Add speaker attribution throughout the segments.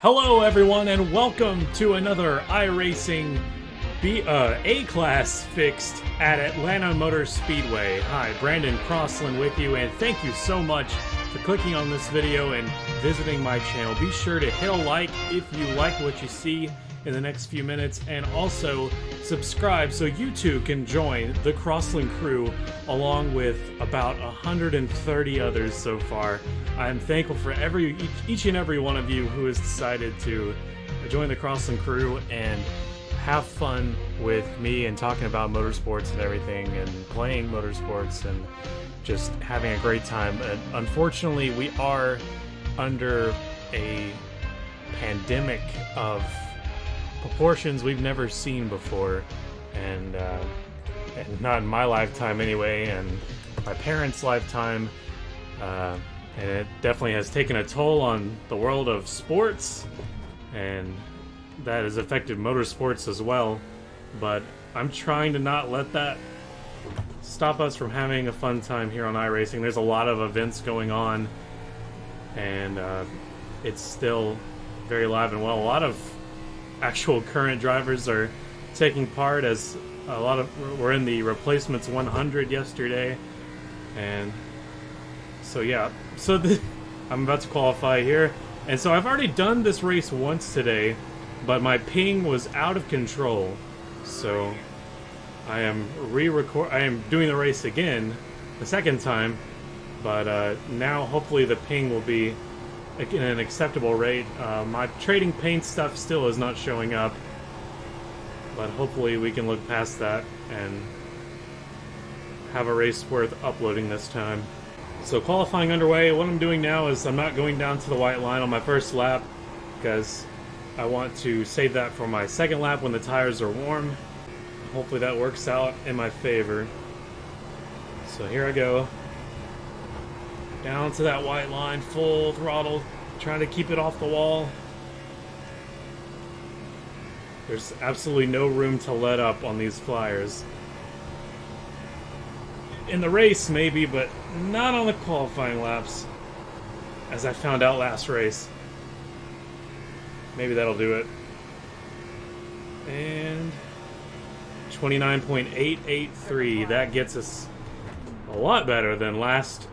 Speaker 1: Hello everyone and welcome to another iRacing A-Class fixed at Atlanta Motor Speedway. Hi, Brandon Crossland with you, and thank you so much for clicking on this video and visiting my channel. Be sure to hit a like if you like what you see in the next few minutes, and also subscribe so you too can join the Crossland crew along with about 130 others so far. I'm thankful for each and every one of you who has decided to join the Crossland crew and have fun with me and talking about motorsports and everything and playing motorsports and just having a great time. And unfortunately, we are under a pandemic of proportions we've never seen before, and not in my lifetime anyway, and my parents' lifetime, and it definitely has taken a toll on the world of sports, and that has affected motorsports as well. But I'm trying to not let that stop us from having a fun time here on iRacing. There's a lot of events going on, and it's still very alive and well. A lot of actual current drivers are taking part, as a lot of were in the replacements 100 yesterday, and so yeah, I'm about to qualify here, and so I've already done this race once today, but my ping was out of control, so I am doing the race again the second time, but now hopefully the ping will be in an acceptable rate. My trading paint stuff still is not showing up, but hopefully we can look past that and have a race worth uploading this time. So qualifying underway. What I'm doing now is I'm not going down to the white line on my first lap because I want to save that for my second lap when the tires are warm. Hopefully that works out in my favor. So here I go. Down to that white line, full throttle, trying to keep it off the wall. There's absolutely no room to let up on these flyers. In the race, maybe, but not on the qualifying laps, as I found out last race. Maybe that'll do it. And 29.883, that gets us a lot better than last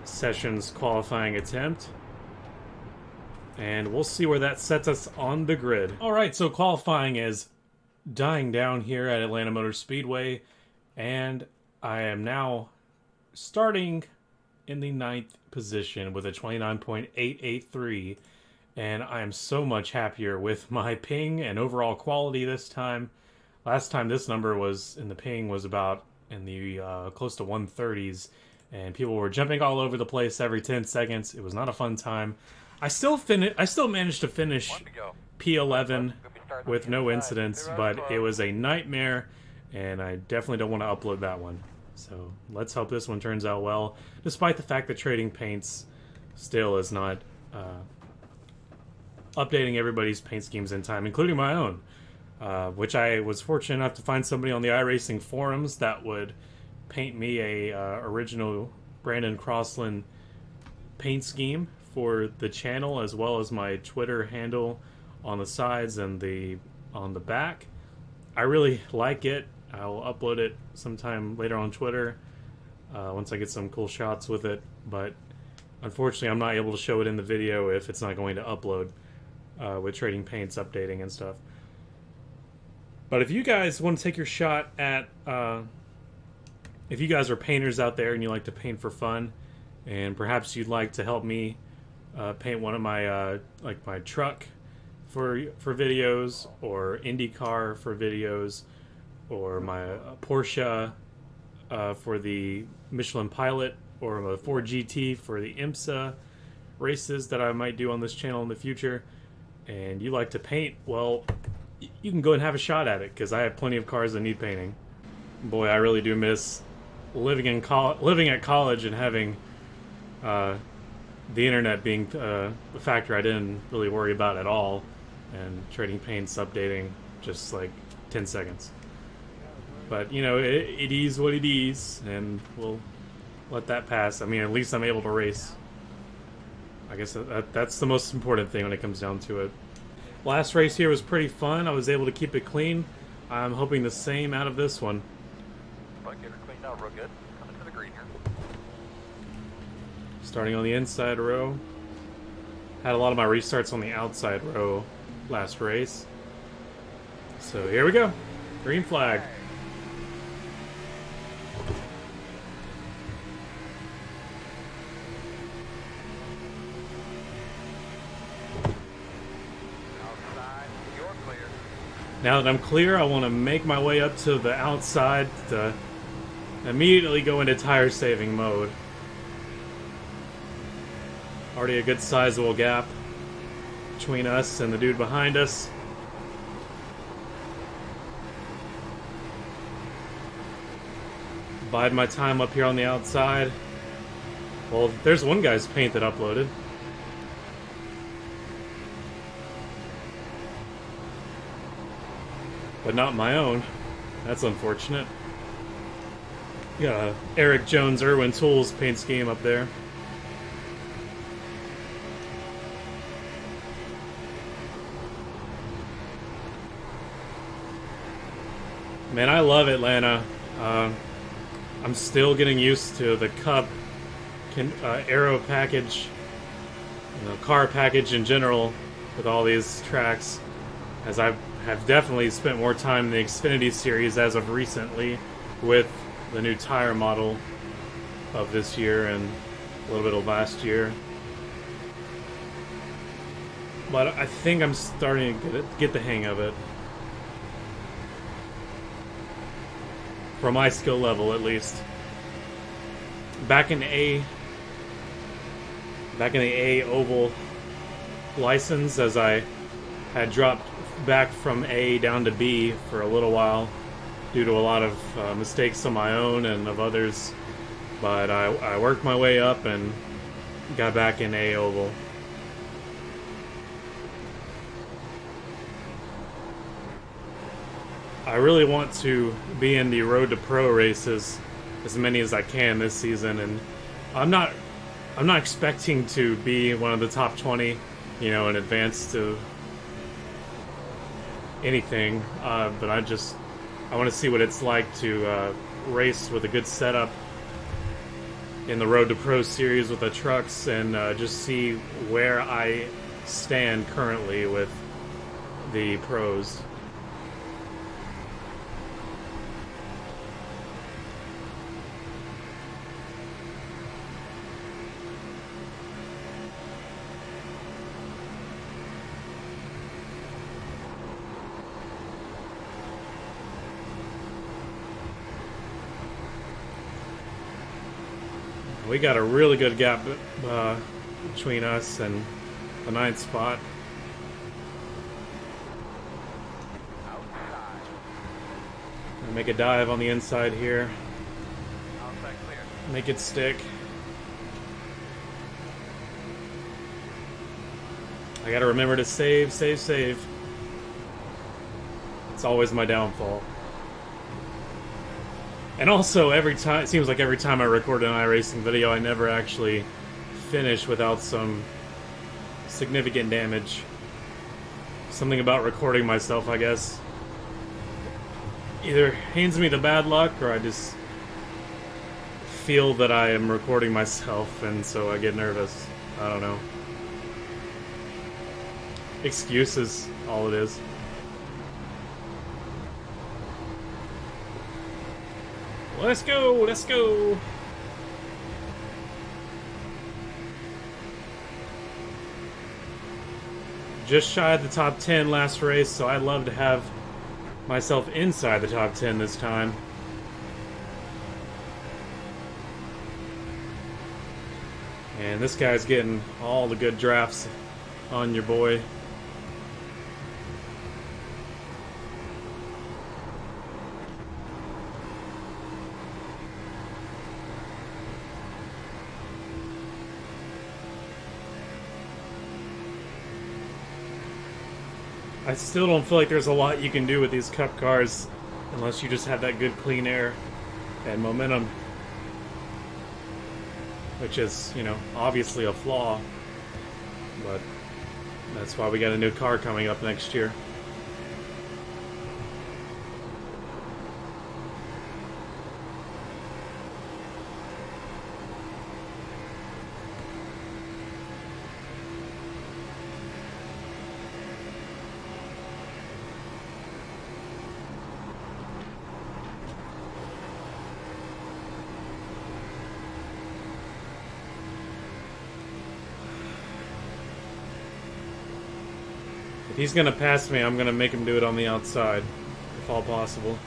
Speaker 1: session's qualifying attempt, and we'll see where that sets us on the grid. Alright, so qualifying is dying down here at Atlanta Motor Speedway, and I am now starting in the 9th position with a 29.883, and I am so much happier with my ping and overall quality this time. Last time this number was in the ping was about in the close to 130s, and people were jumping all over the place every 10 seconds. It was not a fun time. I still managed to finish P11 with no incidents, but it was a nightmare, and I definitely don't want to upload that one. So let's hope this one turns out well, despite the fact that trading paints still is not updating everybody's paint schemes in time, including my own, which I was fortunate enough to find somebody on the iRacing forums that would paint me a original Brandon Crossland paint scheme for the channel, as well as my Twitter handle on the sides and on the back. I really like it. I'll upload it sometime later on Twitter once I get some cool shots with it, but unfortunately I'm not able to show it in the video if it's not going to upload with trading paints updating and stuff. But if you guys want to take your shot at if you guys are painters out there and you like to paint for fun, and perhaps you'd like to help me paint one of my like my truck for videos, or IndyCar for videos, or my Porsche for the Michelin Pilot, or a Ford GT for the IMSA races that I might do on this channel in the future, and you like to paint, well, you can go and have a shot at it, because I have plenty of cars that need painting. Boy, I really do miss living at college and having the internet being a factor I didn't really worry about at all, and trading paints updating just like 10 seconds. But you know, it is what it is, and we'll let that pass. I mean, at least I'm able to race. I guess that's the most important thing when it comes down to it. Last race here was pretty fun. I was able to keep it clean. I'm hoping the same out of this one.
Speaker 2: But get her cleaned out real good. Coming to the green here.
Speaker 1: Starting on the inside row. Had a lot of my restarts on the outside row last race. So here we go. Green flag.
Speaker 2: Outside, you're clear.
Speaker 1: Now that I'm clear, I want to make my way up to the outside to immediately go into tire saving mode. Already a good sizable gap between us and the dude behind us. Bide my time up here on the outside. Well, there's one guy's paint that uploaded. But not my own. That's unfortunate. Got a Eric Jones Irwin Tools paint scheme up there. Man, I love Atlanta. I'm still getting used to the Cup aero package, car package in general with all these tracks, as I have definitely spent more time in the Xfinity series as of recently with the new tire model of this year and a little bit of last year. But I think I'm starting to get the hang of it. For my skill level, at least. Back in the A oval license, as I had dropped back from A down to B for a little while due to a lot of mistakes on my own and of others, but I worked my way up and got back in A oval. I really want to be in the Road to Pro races, as many as I can this season, and I'm not expecting to be one of the top 20, in advance to anything, but I want to see what it's like to race with a good setup in the Road to Pro series with the trucks, and just see where I stand currently with the pros. We got a really good gap between us and the 9th spot.
Speaker 2: Outside.
Speaker 1: Gonna make a dive on the inside here.
Speaker 2: Outside clear.
Speaker 1: Make it stick. I gotta remember to save. It's always my downfall. And also, it seems like every time I record an iRacing video, I never actually finish without some significant damage. Something about recording myself, I guess, either hands me the bad luck, or I just feel that I am recording myself, and so I get nervous. I don't know. Excuses, all it is. Let's go! Just shy of the top 10 last race, so I'd love to have myself inside the top 10 this time. And this guy's getting all the good drafts on your boy. I still don't feel like there's a lot you can do with these Cup cars unless you just have that good clean air and momentum, which is, obviously a flaw. but that's why we got a new car coming up next year. If he's gonna pass me, I'm gonna make him do it on the outside, if all possible.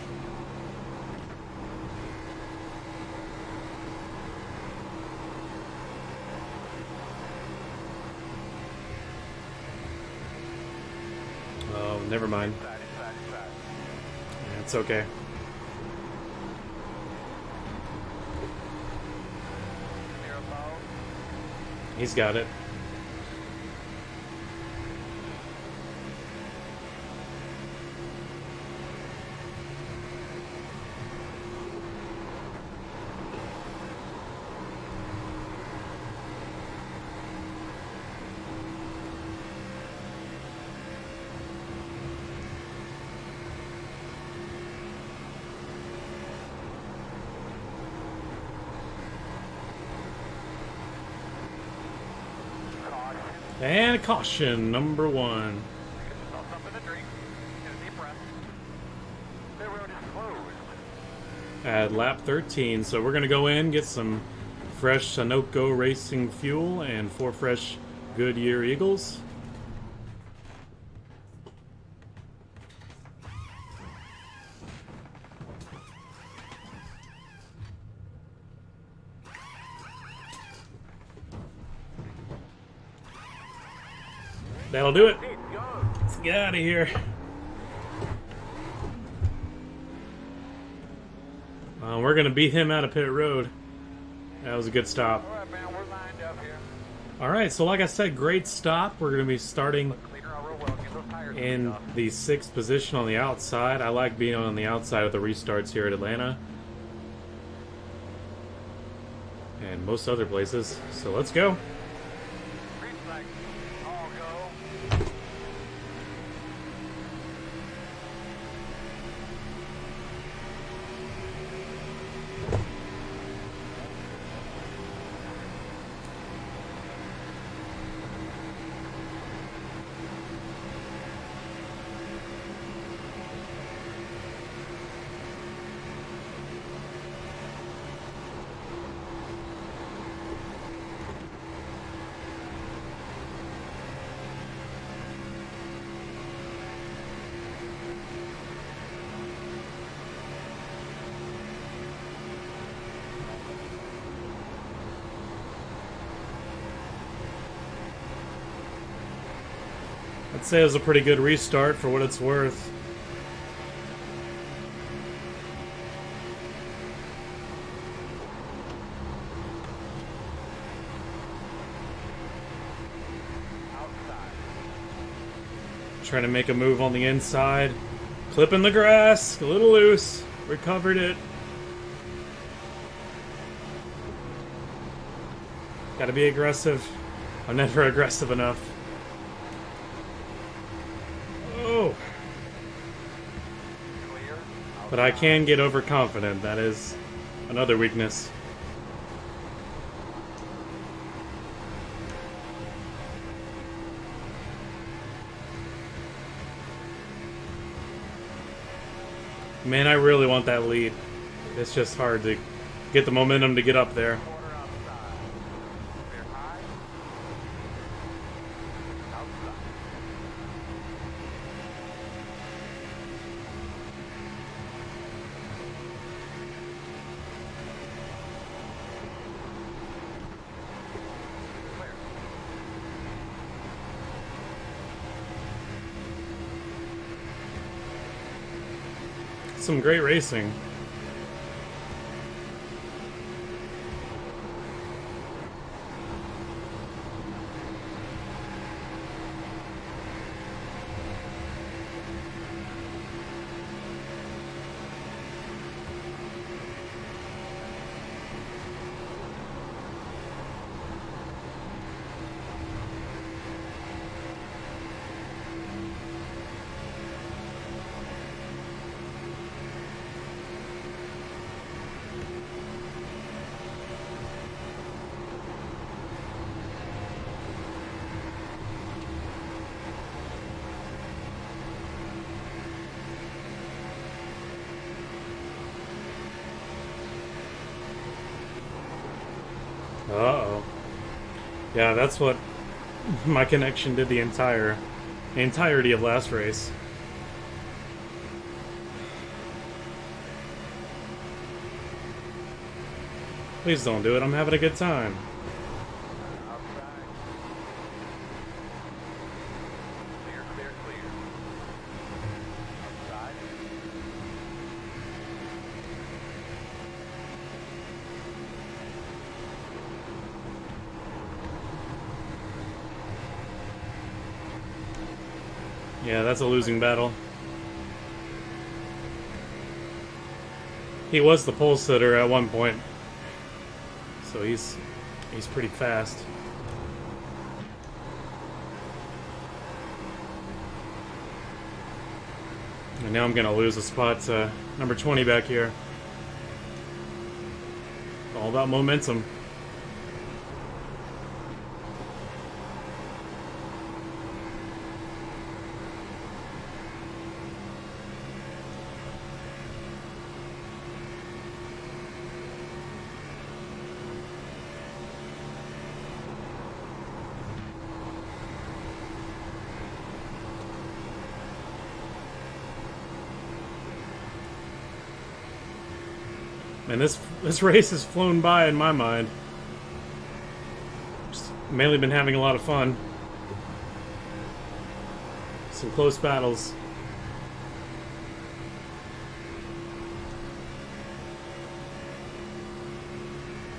Speaker 1: Oh, never mind. Yeah, it's okay. He's got it. And caution, number 1. At lap 13, so we're gonna go in, get some fresh Sunoco racing fuel and 4 fresh Goodyear Eagles. That'll do it. Let's get out of here. We're going to beat him out of pit road. That was a good stop.
Speaker 2: Alright, man, we're lined up here.
Speaker 1: Alright, so like I said, great stop. We're going to be starting in the 6th position on the outside. I like being on the outside of the restarts here at Atlanta. And most other places. So let's go. I'd say it was a pretty good restart for what it's worth. Trying to make a move on the inside. Clipping the grass, a little loose. Recovered it. Gotta be aggressive. I'm never aggressive enough. But I can get overconfident. That is another weakness. Man, I really want that lead. It's just hard to get the momentum to get up there. Some great racing. Uh-oh. Yeah, that's what my connection did the entirety of last race. Please don't do it. I'm having a good time.
Speaker 2: Outside. Clear, clear, clear. Outside.
Speaker 1: Yeah, that's a losing battle. He was the pole sitter at one point, so he's pretty fast. And now I'm gonna lose a spot to number 20 back here. All about momentum. And this race has flown by in my mind. Just mainly been having a lot of fun. Some close battles.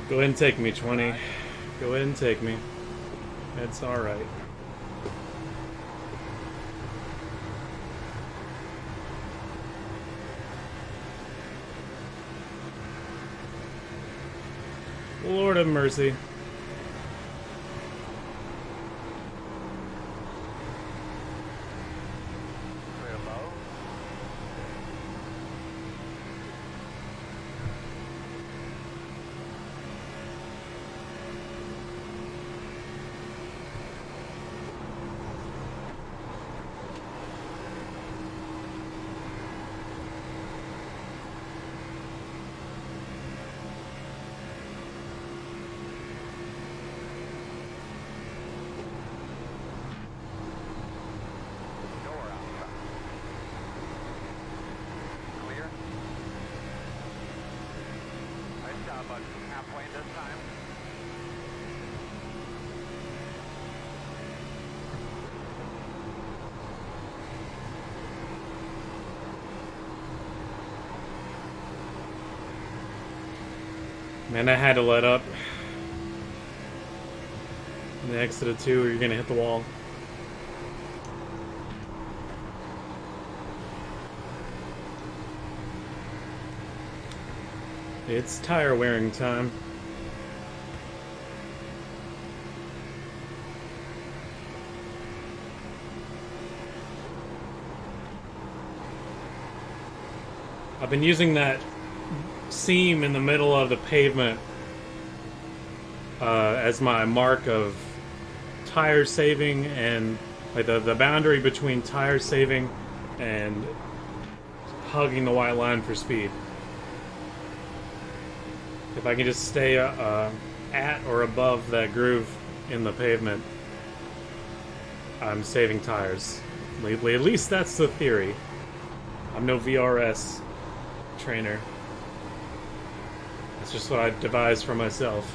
Speaker 1: Go ahead and take me, 20. Go ahead and take me. It's alright. Lord have mercy.
Speaker 2: Clear low. Door outside. Clear. Nice job, bud. Halfway this time.
Speaker 1: Man, I had to let up. In the exit of 2, or you're gonna hit the wall. It's tire wearing time. I've been using that seam in the middle of the pavement as my mark of tire saving, and like the boundary between tire saving and hugging the white line for speed. If I can just stay at or above that groove in the pavement, I'm saving tires. At least that's the theory. I'm no VRS trainer. That's just what I devised for myself.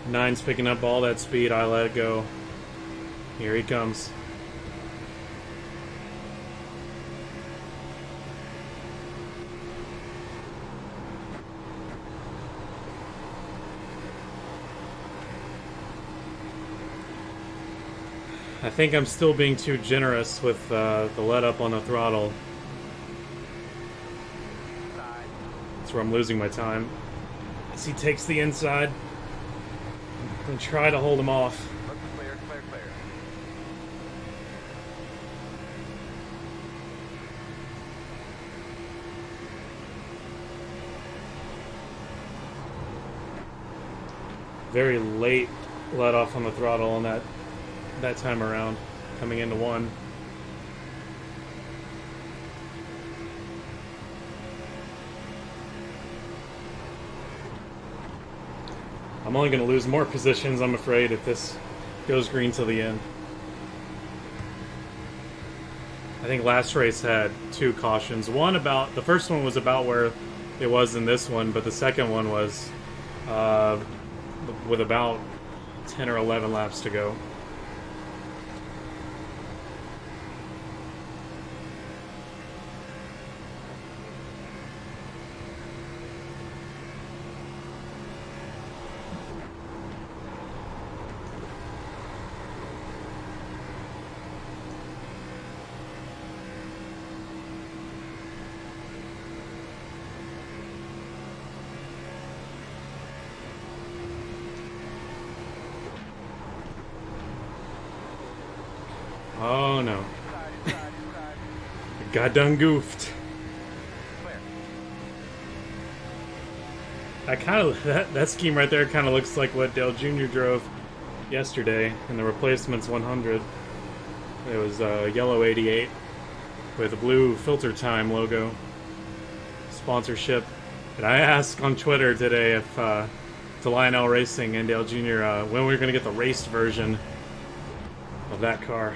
Speaker 1: Nine's picking up all that speed. I let it go. Here he comes. I think I'm still being too generous with the let up on the throttle.
Speaker 2: Side.
Speaker 1: That's where I'm losing my time. As he takes the inside. I'm gonna try to hold him off.
Speaker 2: Looks clear, clear, clear.
Speaker 1: Very late let off on the throttle on that time around, coming into one. I'm only going to lose more positions, I'm afraid, if this goes green till the end. I think last race had 2 cautions. The first one was about where it was in this one, but the second one was with about 10 or 11 laps to go. Oh no. I got done goofed. That scheme right there kind of looks like what Dale Jr. drove yesterday in the replacements 100. It was a yellow 88 with a blue filter time logo sponsorship. And I asked on Twitter today if to Lionel Racing and Dale Jr. When we were going to get the raced version of that car.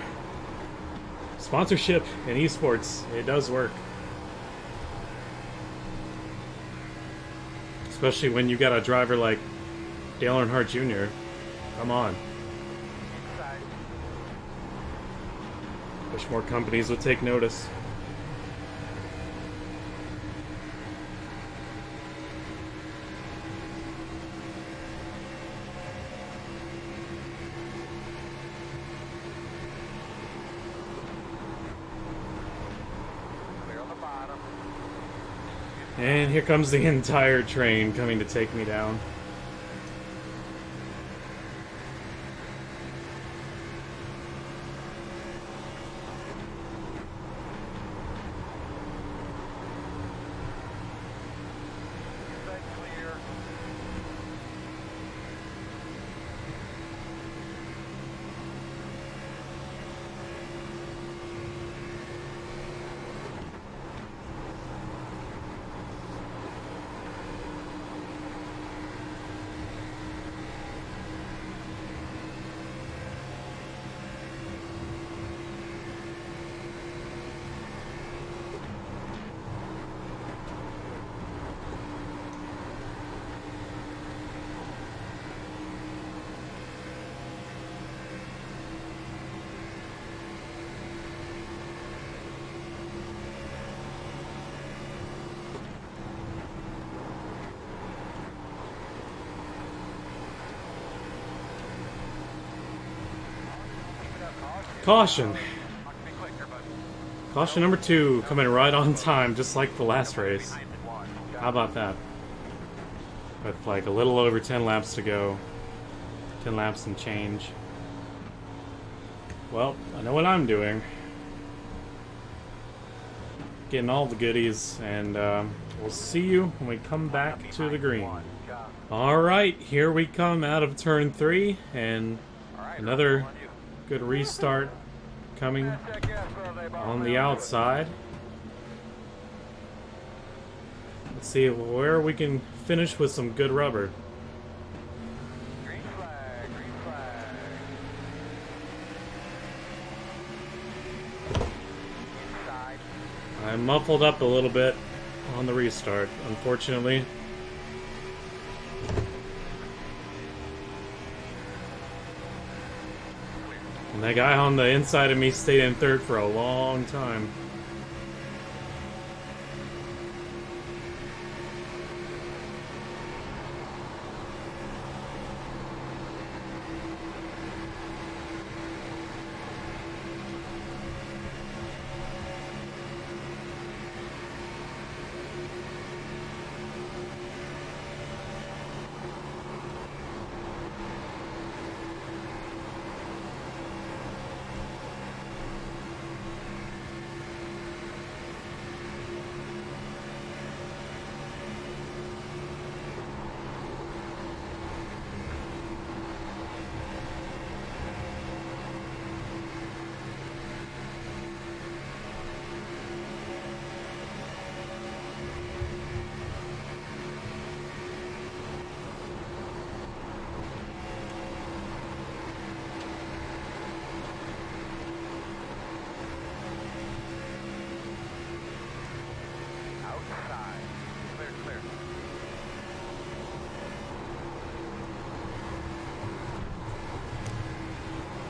Speaker 1: Sponsorship in esports, it does work. Especially when you got a driver like Dale Earnhardt Jr. Come on. Wish more companies would take notice. And here comes the entire train coming to take me down. Caution. Caution number 2 coming right on time, just like the last race. How about that? With like a little over 10 laps to go. 10 laps and change. Well, I know what I'm doing. Getting all the goodies, and we'll see you when we come back to the green. Alright, here we come out of turn 3, and another good restart coming on the outside. Let's see where we can finish with some good rubber.
Speaker 2: Green flag, green flag. Inside.
Speaker 1: I muffled up a little bit on the restart, unfortunately. And that guy on the inside of me stayed in third for a long time.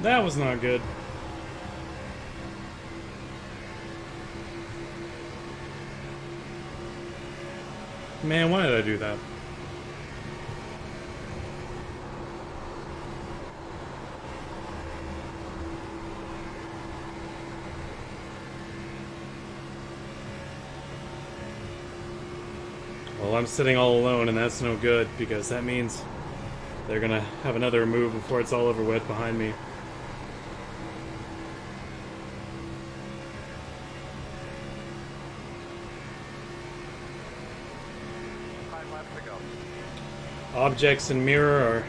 Speaker 1: That was not good. Man, why did I do that? Well, I'm sitting all alone, and that's no good, because that means they're gonna have another move before it's all over with behind me.
Speaker 2: 5 laps to go.
Speaker 1: Objects in mirror are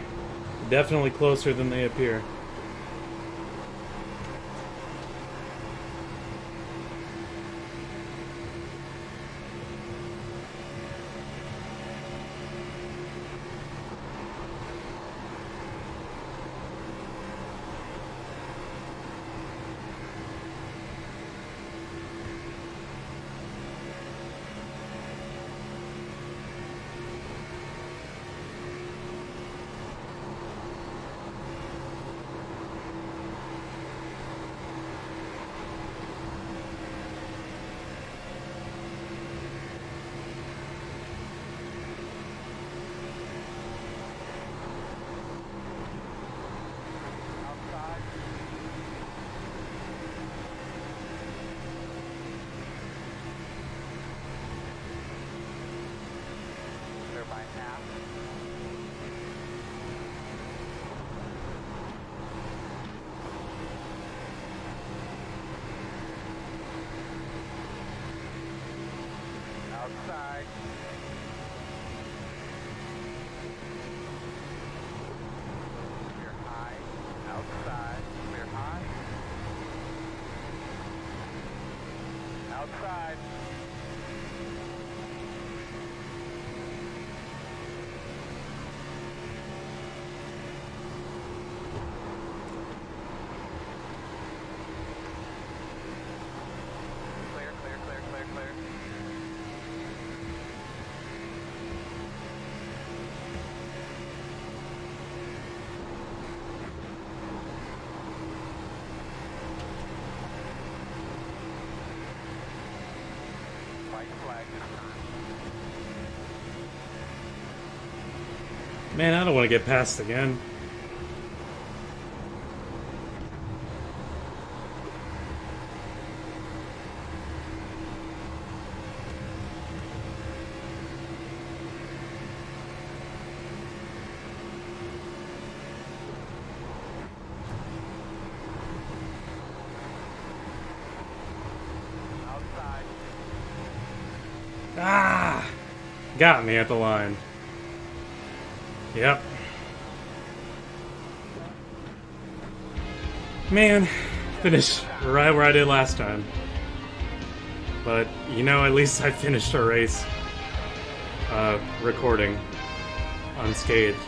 Speaker 1: definitely closer than they appear.
Speaker 2: Outside. Clear by half. Outside. Clear high. Outside. Clear high. Outside. Clear, clear, clear, clear, clear. White flag is turned.
Speaker 1: Man, I don't want to get passed again.
Speaker 2: Outside.
Speaker 1: Ah! Got me at the line. Yep. Man, finished right where I did last time. But, you know, at least I finished a race recording unscathed.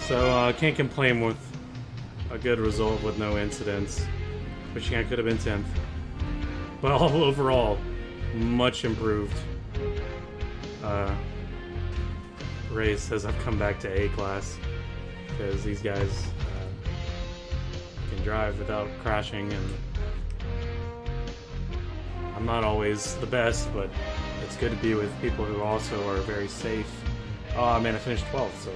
Speaker 1: So, can't complain with a good result with no incidents. Wishing I could have been 10th. But all overall, much improved race as I've come back to A class, because these guys can drive without crashing, and I'm not always the best, but it's good to be with people who also are very safe. Oh man, I finished 12th, so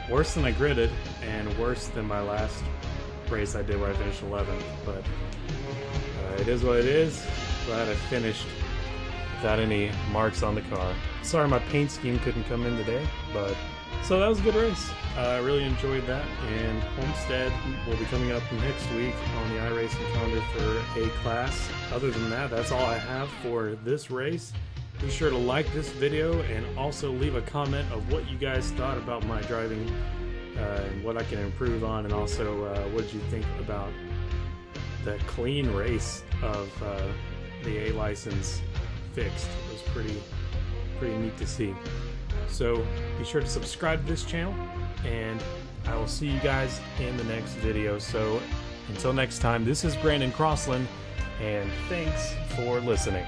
Speaker 1: worse than I gridded, and worse than my last race I did where I finished 11th, but it is what it is. Glad I finished without any marks on the car. Sorry my paint scheme couldn't come in today, but so that was a good race. I really enjoyed that, and Homestead will be coming up next week on the iRacing calendar for A class. Other than that, that's all I have for this race. Be sure to like this video and also leave a comment of what you guys thought about my driving and what I can improve on, and also what did you think about the clean race of the A license fixed. It was pretty neat to see. So be sure to subscribe to this channel, and I will see you guys in the next video. So until next time, this is Brandon Crossland, and thanks for listening.